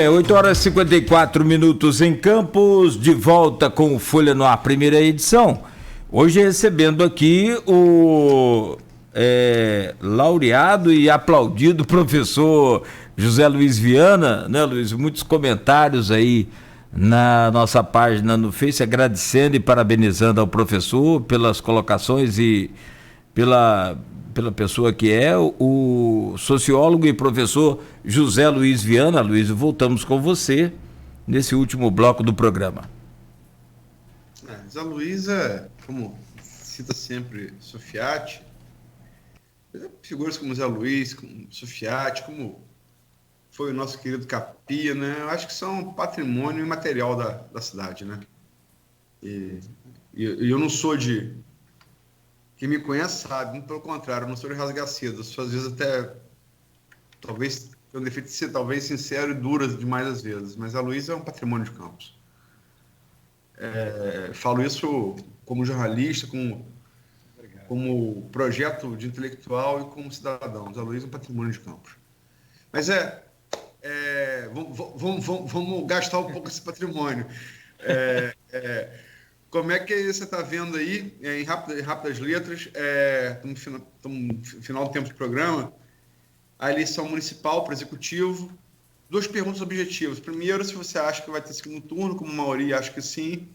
8 horas e 54 minutos em Campos, de volta com o Folha no Ar, primeira edição. Hoje recebendo aqui o laureado e aplaudido professor José Luiz Viana, né, Luiz? Muitos comentários aí na nossa página no Face, agradecendo e parabenizando ao professor pelas colocações e pela pessoa que é o sociólogo e professor José Luiz Viana. Luiz, voltamos com você nesse último bloco do programa. Zé Luiz como cita sempre Sofiati, figuras como Zé Luiz, como Sofiati, como foi o nosso querido Capia, né? Eu acho que são patrimônio imaterial da cidade, né? E eu não sou de... Quem me conhece sabe, muito pelo contrário, eu não sou de rasgar cedo. Eu sou, às vezes, até... Talvez tenho um defeito de ser, talvez, sincero e duro demais às vezes. Mas a Luiz é um patrimônio de Campos. Falo isso como jornalista, como projeto de intelectual e como cidadão. Zé Luiz é um patrimônio de Campos. Mas vamos gastar um pouco esse patrimônio. Como é que você está vendo aí, em rápidas letras, estamos no final do tempo do programa, a eleição municipal para o executivo? Duas perguntas objetivas. Primeiro, se você acha que vai ter segundo turno, como a maioria acha que sim.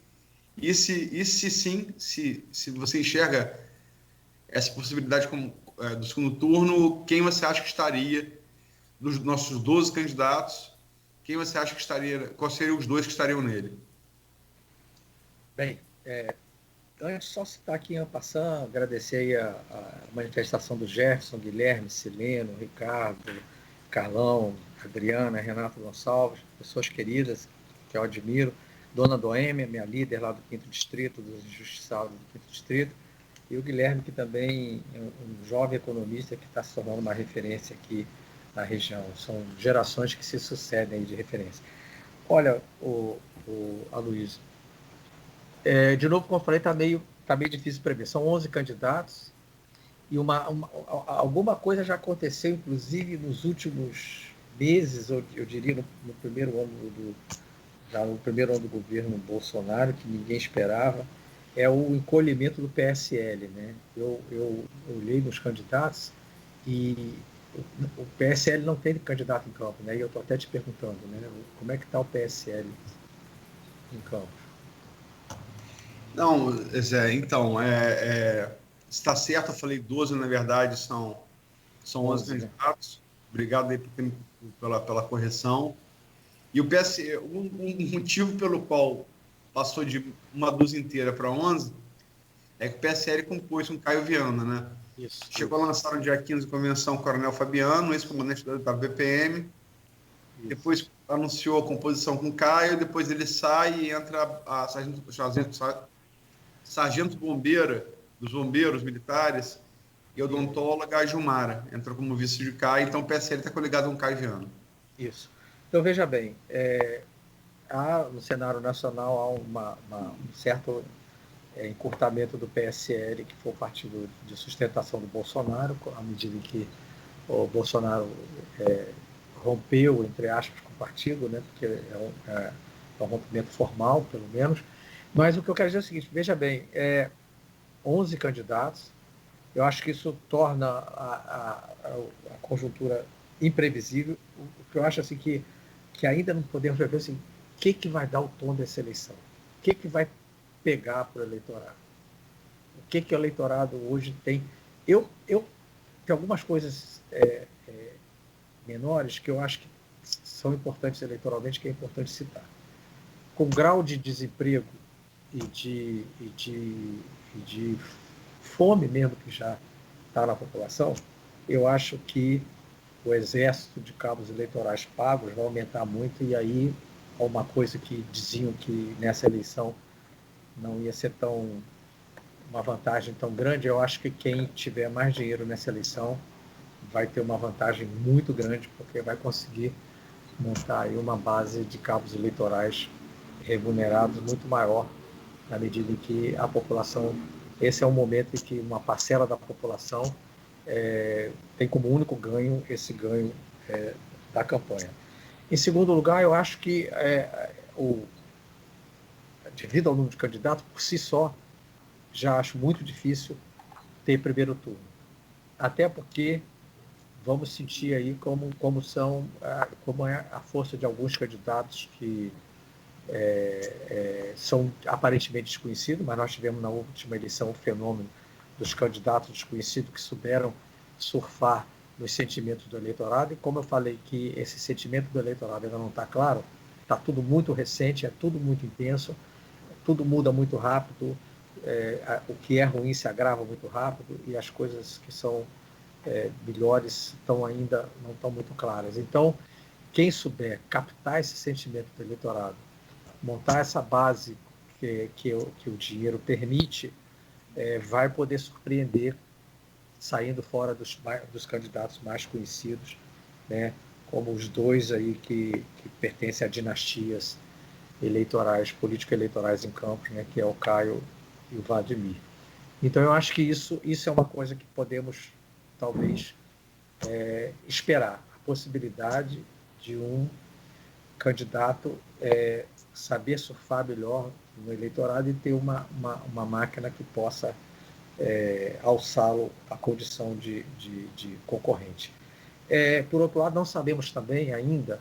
E se sim, se você enxerga essa possibilidade do segundo turno, quem você acha que estaria, dos nossos 12 candidatos, quem você acha que estaria, quais seriam os dois que estariam nele? Bem, antes só citar aqui en passant, agradecer aí a manifestação do Jefferson, Guilherme, Sileno, Ricardo, Carlão, Adriana, Renato Gonçalves, pessoas queridas que eu admiro, Dona Doêmia, minha líder lá do 5º Distrito, dos injustiçados do 5º Distrito, e o Guilherme, que também é um jovem economista que está se tornando uma referência aqui na região. São gerações que se sucedem aí de referência. Olha, Aloysio, de novo, como eu falei, está meio difícil prever. São 11 candidatos e alguma coisa já aconteceu, inclusive, nos últimos meses, eu diria, no primeiro ano do governo Bolsonaro, que ninguém esperava, é o encolhimento do PSL, né? Eu olhei nos candidatos e o PSL não tem candidato em campo, né? E eu estou até te perguntando, né? Como é que está o PSL em campo? Não, Zé, então, está certo, eu falei 12, na verdade são 11 candidatos. Obrigado aí pela correção. E o PSL, um motivo pelo qual passou de uma dúzia inteira para 11 é que o PSL compôs com Caio Viana, né? Isso. Chegou a lançar no dia 15 a convenção Coronel Fabiano, ex-comandante da BPM. Isso. Depois anunciou a composição com Caio, depois ele sai e entra a sargento bombeira dos bombeiros militares e odontóloga a Gilmara. Entrou como vice de Caio, então o PSL está coligado com Caio Viana. Isso. Então, veja bem, no cenário nacional há um certo encurtamento do PSL, que foi o partido de sustentação do Bolsonaro, à medida que o Bolsonaro rompeu, entre aspas, com o partido, né, porque é um rompimento formal, pelo menos. Mas o que eu quero dizer é o seguinte, veja bem, 11 candidatos, eu acho que isso torna a conjuntura imprevisível. O que eu acho assim que ainda não podemos ver assim, o que vai dar o tom dessa eleição? O que vai pegar para o eleitorado? O que o eleitorado hoje tem? Eu tenho algumas coisas menores que eu acho que são importantes eleitoralmente, que é importante citar. Com o grau de desemprego e de fome mesmo que já está na população, eu acho que o exército de cabos eleitorais pagos vai aumentar muito, e aí uma coisa que diziam que nessa eleição não ia ser uma vantagem tão grande, eu acho que quem tiver mais dinheiro nessa eleição vai ter uma vantagem muito grande, porque vai conseguir montar aí uma base de cabos eleitorais remunerados muito maior, na medida em que a população, esse é um momento em que uma parcela da população tem como único ganho esse ganho da campanha. Em segundo lugar, eu acho que devido ao número de candidatos, por si só, já acho muito difícil ter primeiro turno. Até porque vamos sentir aí como é a força de alguns candidatos que são aparentemente desconhecidos, mas nós tivemos na última eleição o fenômeno dos candidatos desconhecidos que souberam surfar nos sentimentos do eleitorado, e como eu falei que esse sentimento do eleitorado ainda não está claro, está tudo muito recente, é tudo muito intenso, tudo muda muito rápido, o que é ruim se agrava muito rápido, e as coisas que são melhores não estão muito claras. Então, quem souber captar esse sentimento do eleitorado, montar essa base que o dinheiro permite, vai poder surpreender, saindo fora dos candidatos mais conhecidos, né, como os dois aí que pertencem a dinastias eleitorais, político-eleitorais em Campos, né, que é o Caio e o Vladimir. Então, eu acho que isso é uma coisa que podemos, talvez, esperar. A possibilidade de um candidato saber surfar melhor no eleitorado e ter uma máquina que possa alçá-lo à condição de concorrente. Por outro lado, não sabemos também ainda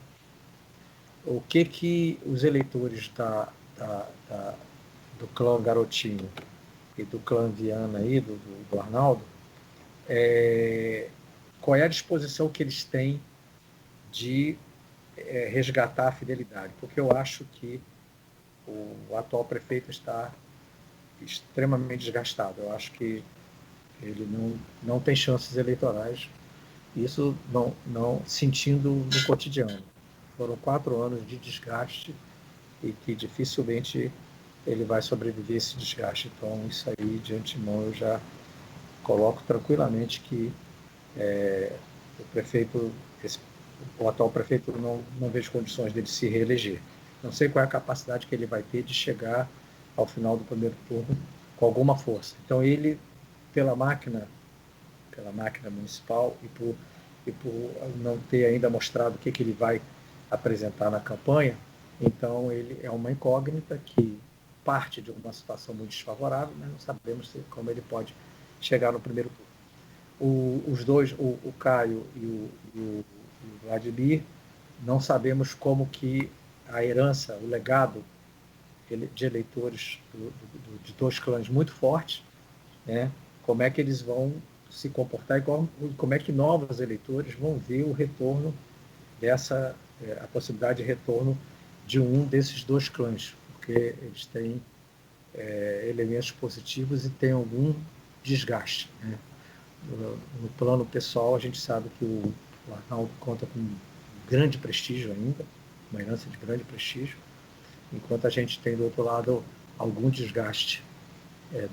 o que os eleitores do clã Garotinho e do clã Viana aí, do Arnaldo, qual é a disposição que eles têm de resgatar a fidelidade, porque eu acho que o atual prefeito está extremamente desgastado. Eu acho que ele não tem chances eleitorais, isso não sentindo no cotidiano. Foram 4 anos de desgaste e que dificilmente ele vai sobreviver a esse desgaste. Então, isso aí, de antemão, eu já coloco tranquilamente que o atual prefeito não vejo condições dele se reeleger. Não sei qual é a capacidade que ele vai ter de chegar ao final do primeiro turno com alguma força. Então, ele, pela máquina municipal e por não ter ainda mostrado o que ele vai apresentar na campanha, então ele é uma incógnita que parte de uma situação muito desfavorável, mas não sabemos como ele pode chegar no primeiro turno. Os dois, o Caio e o Vladimir, não sabemos como que a herança, o legado de eleitores de dois clãs muito fortes, né, como é que eles vão se comportar e como é que novos eleitores vão ver o retorno a possibilidade de retorno de um desses dois clãs, porque eles têm elementos positivos e têm algum desgaste, né? No plano pessoal, a gente sabe que o Arnaldo conta com um grande prestígio ainda, uma herança de grande prestígio, enquanto a gente tem, do outro lado, algum desgaste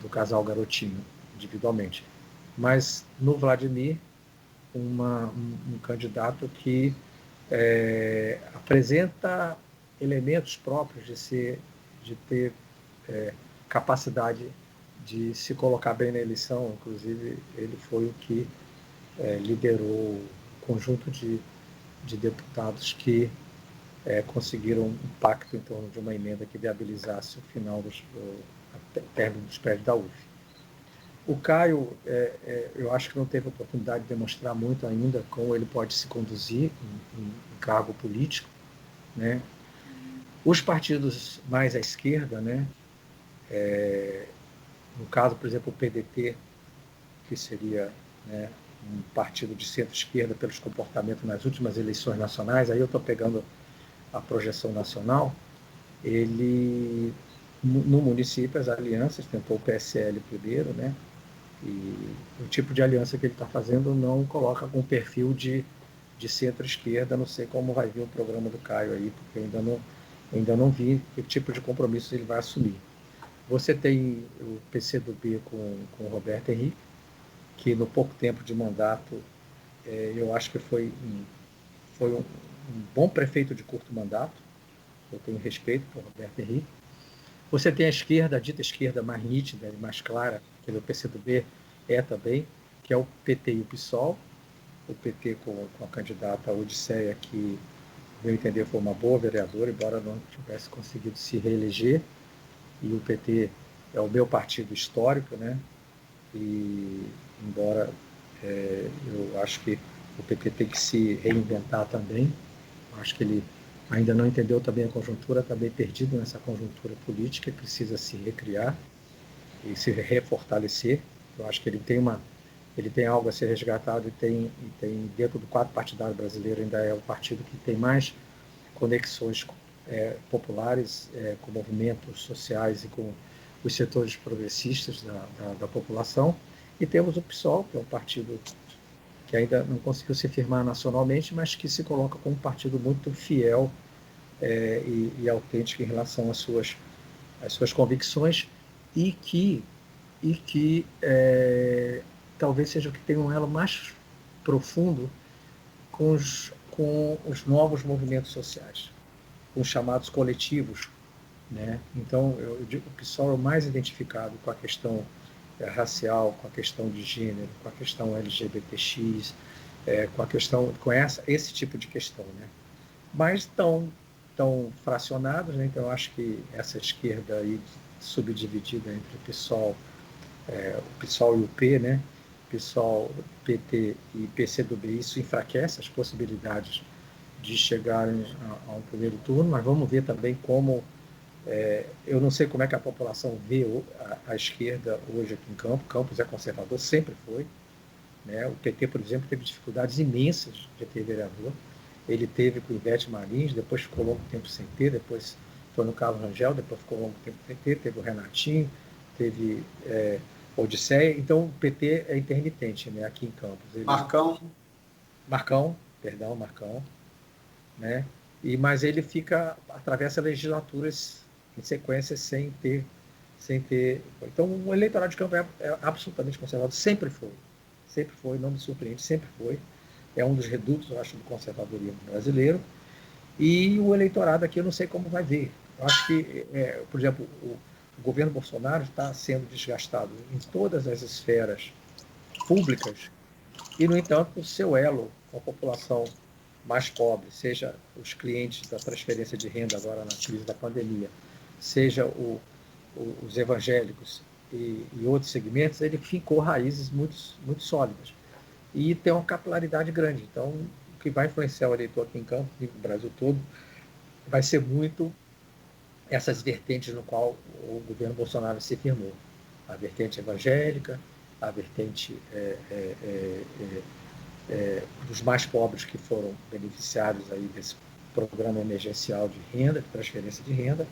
do casal Garotinho, individualmente. Mas no Vladimir, um candidato que apresenta elementos próprios de ter capacidade de se colocar bem na eleição. Inclusive, ele foi o que liderou o conjunto de deputados que conseguiram um pacto em torno de uma emenda que viabilizasse o final término dos prédios da UF. O Caio, eu acho que não teve oportunidade de demonstrar muito ainda como ele pode se conduzir em cargo político, né? Os partidos mais à esquerda, né? No caso, por exemplo, o PDT, que seria, né, um partido de centro-esquerda pelos comportamentos nas últimas eleições nacionais, aí eu estou pegando a projeção nacional, ele, no município, as alianças, tentou o PSL primeiro, né? E o tipo de aliança que ele está fazendo não coloca com perfil de centro-esquerda. Não sei como vai vir o programa do Caio aí, porque eu ainda não vi que tipo de compromisso ele vai assumir. Você tem o PCdoB com o Roberto Henrique, que no pouco tempo de mandato, eu acho que foi um bom prefeito de curto mandato. Eu tenho respeito por Roberto Henrique. Você tem a esquerda, a dita esquerda mais nítida e mais clara, que o PCdoB também, que é o PT e o PSOL. O PT com a candidata Odisseia, que meu entender, foi uma boa vereadora, embora não tivesse conseguido se reeleger. E o PT é o meu partido histórico, né? E embora eu acho que o PT tem que se reinventar também, acho que ele ainda não entendeu também a conjuntura, está bem perdido nessa conjuntura política e precisa se recriar e se refortalecer. Eu acho que ele tem algo a ser resgatado e tem dentro do quadro partidário brasileiro ainda é o partido que tem mais conexões populares com movimentos sociais e com os setores progressistas da população. E temos o PSOL, que é um partido que ainda não conseguiu se firmar nacionalmente, mas que se coloca como um partido muito fiel e autêntico em relação às suas convicções e que talvez seja o que tem um elo mais profundo com os novos movimentos sociais, com os chamados coletivos, né? Então, eu digo que o PSOL é o mais identificado com a questão racial, com a questão de gênero, com a questão LGBTX, com esse tipo de questão, né? Mas tão fracionados, né? Então eu acho que essa esquerda aí subdividida entre o PSOL e o P, né? PSOL, PT e PCdoB, isso enfraquece as possibilidades de chegarem a um primeiro turno, mas vamos ver também como eu não sei como é que a população vê a esquerda hoje aqui em Campos. Campos é conservador, sempre foi, né? O PT, por exemplo, teve dificuldades imensas de ter vereador. Ele teve com o Ivete Marins, depois ficou longo tempo sem ter, depois foi no Carlos Rangel, depois ficou longo tempo sem ter, teve o Renatinho, teve Odisseia. Então o PT é intermitente, né, aqui em Campos. Marcão, perdão, Marcão, né? Mas ele atravessa legislaturas em sequência sem ter. Então o eleitorado de Campos é absolutamente conservador, sempre foi, não me surpreende, sempre foi. É um dos redutos, eu acho, do conservadorismo brasileiro. E o eleitorado aqui eu não sei como vai ver. Eu acho que, por exemplo, o governo Bolsonaro está sendo desgastado em todas as esferas públicas e, no entanto, o seu elo com a população mais pobre, seja os clientes da transferência de renda agora na crise da pandemia, seja os evangélicos e outros segmentos, ele fincou raízes muito, muito sólidas e tem uma capilaridade grande. Então, o que vai influenciar o eleitor aqui em Campos e no Brasil todo vai ser muito essas vertentes no qual o governo Bolsonaro se firmou. A vertente evangélica, a vertente dos mais pobres que foram beneficiários aí desse programa emergencial de renda, de transferência de renda,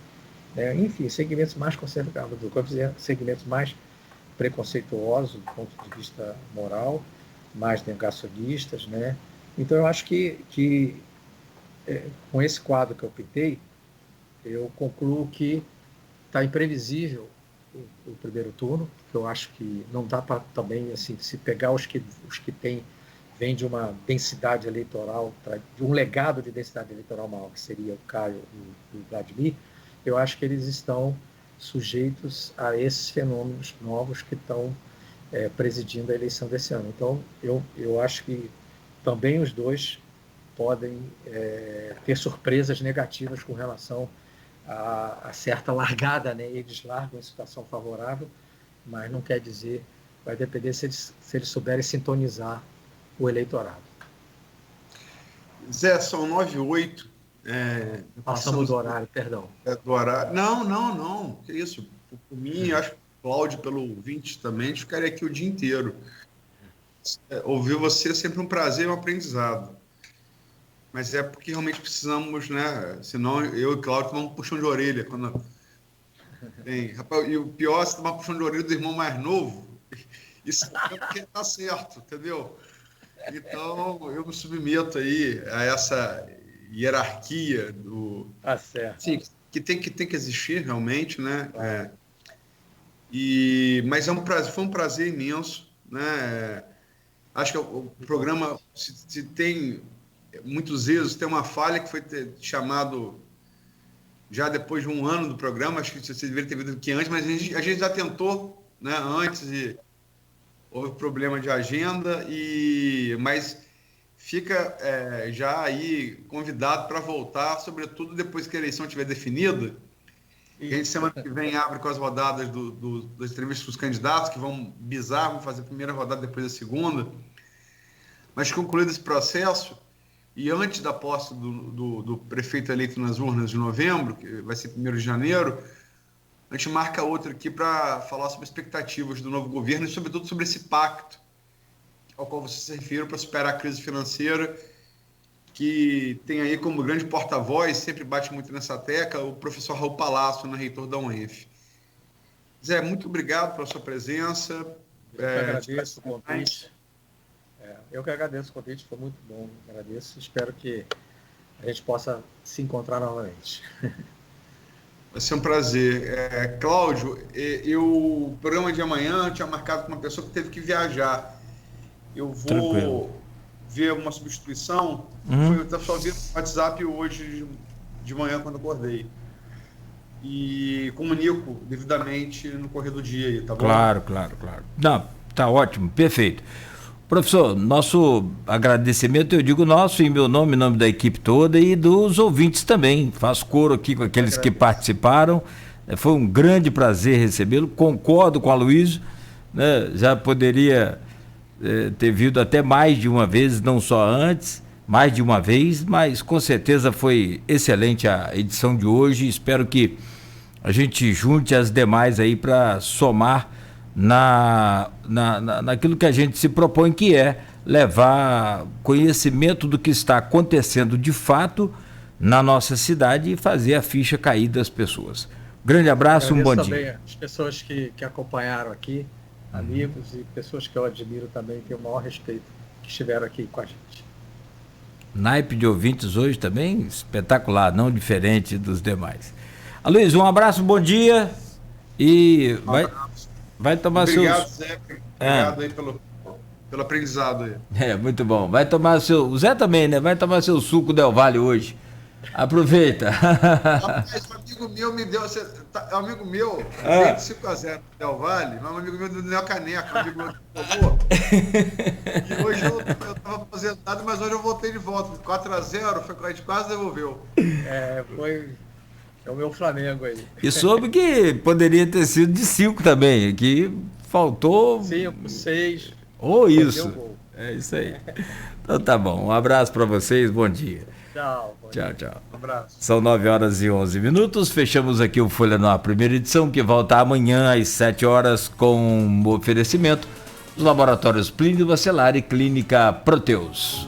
né? Enfim, segmentos mais conservadores, segmentos mais preconceituosos do ponto de vista moral, mais negacionistas, né? Então eu acho que com esse quadro que eu pintei, eu concluo que está imprevisível o primeiro turno, que eu acho que não dá para também, assim, se pegar os que vêm de uma densidade eleitoral, de um legado de densidade eleitoral maior, que seria o Caio e o Vladimir, eu acho que eles estão sujeitos a esses fenômenos novos que estão presidindo a eleição desse ano. Então, eu acho que também os dois podem ter surpresas negativas com relação a certa largada, né? Eles largam em situação favorável, mas não quer dizer, vai depender se eles souberem sintonizar o eleitorado. Zé, são 9h08. Passamos do horário, perdão. Do horário. Não. Que isso? Por mim, acho que o Cláudio, pelo ouvinte também, ficaria aqui o dia inteiro. Ouvir você é sempre um prazer e um aprendizado. Mas é porque realmente precisamos, né? Senão eu e o Cláudio tomamos um puxão de orelha. Rapaz, e o pior é você tomar um puxão de orelha do irmão mais novo. Isso é porque tá certo, entendeu? Então, eu me submeto aí a essa hierarquia Tá certo. Sim, que tem que existir realmente, né? Mas foi um prazer imenso, né? Acho que o programa se tem muitos erros, tem uma falha que foi chamado já depois de um ano do programa, acho que você deveria ter visto que antes, mas a gente já tentou, né? Antes e houve problema de agenda, mas fica já aí convidado para voltar, sobretudo depois que a eleição estiver definida. A gente semana que vem abre com as rodadas das entrevistas com os candidatos, que vão fazer a primeira rodada, depois a segunda. Mas concluído esse processo, e antes da posse do prefeito eleito nas urnas de novembro, que vai ser 1º de janeiro, a gente marca outro aqui para falar sobre expectativas do novo governo e, sobretudo, sobre esse pacto ao qual você se referiu para superar a crise financeira, que tem aí como grande porta-voz, sempre bate muito nessa tecla, o professor Raul Palácio, reitor da UENF. Zé, muito obrigado pela sua presença. Eu que agradeço o convite. Eu que agradeço o convite, foi muito bom. Agradeço. Espero que a gente possa se encontrar novamente. Vai ser um prazer. Cláudio, o programa de amanhã eu tinha marcado com uma pessoa que teve que viajar. Eu vou ver uma substituição. Eu só vi no WhatsApp hoje de manhã, quando acordei. E comunico devidamente no correr do dia aí, tá bom? Claro. Não, tá ótimo, perfeito. Professor, nosso agradecimento, eu digo nosso em meu nome, em nome da equipe toda e dos ouvintes também. Faço coro aqui com aqueles que participaram. Foi um grande prazer recebê-lo. Concordo com a Aloysio, né? Já poderia ter vindo até mais de uma vez, não só antes, mais de uma vez, mas com certeza foi excelente a edição de hoje. Espero que a gente junte as demais aí para somar naquilo que a gente se propõe, que é levar conhecimento do que está acontecendo de fato na nossa cidade e fazer a ficha cair das pessoas. Grande abraço, um bom dia. Também as pessoas que acompanharam aqui, amigos e pessoas que eu admiro também, tenho o maior respeito, que estiveram aqui com a gente. Naipe de ouvintes hoje também espetacular, não diferente dos demais. Aloysio, um abraço, bom dia e vai tomar Obrigado, Zé. Obrigado aí pelo aprendizado aí. Muito bom. Vai tomar o Zé também, né? Vai tomar seu suco Del Valle hoje. Aproveita. Rapaz, um amigo meu me deu. Um amigo meu, 5-0 Del Valle, mas um amigo meu deu a caneca, um amigo meu que tomou. E hoje eu estava aposentado, mas hoje eu voltei de volta. 4-0, a gente quase devolveu. É o meu Flamengo aí. E soube que poderia ter sido de 5 também, que faltou... 5, 6. Ou isso. É isso aí. Então tá bom. Um abraço para vocês, bom dia. Tchau. Tchau. Um abraço. São 9h11. Fechamos aqui o Folha no Ar, primeira edição, que volta amanhã às 7h com oferecimento dos laboratórios Plínio Bacelar e Clínica Proteus.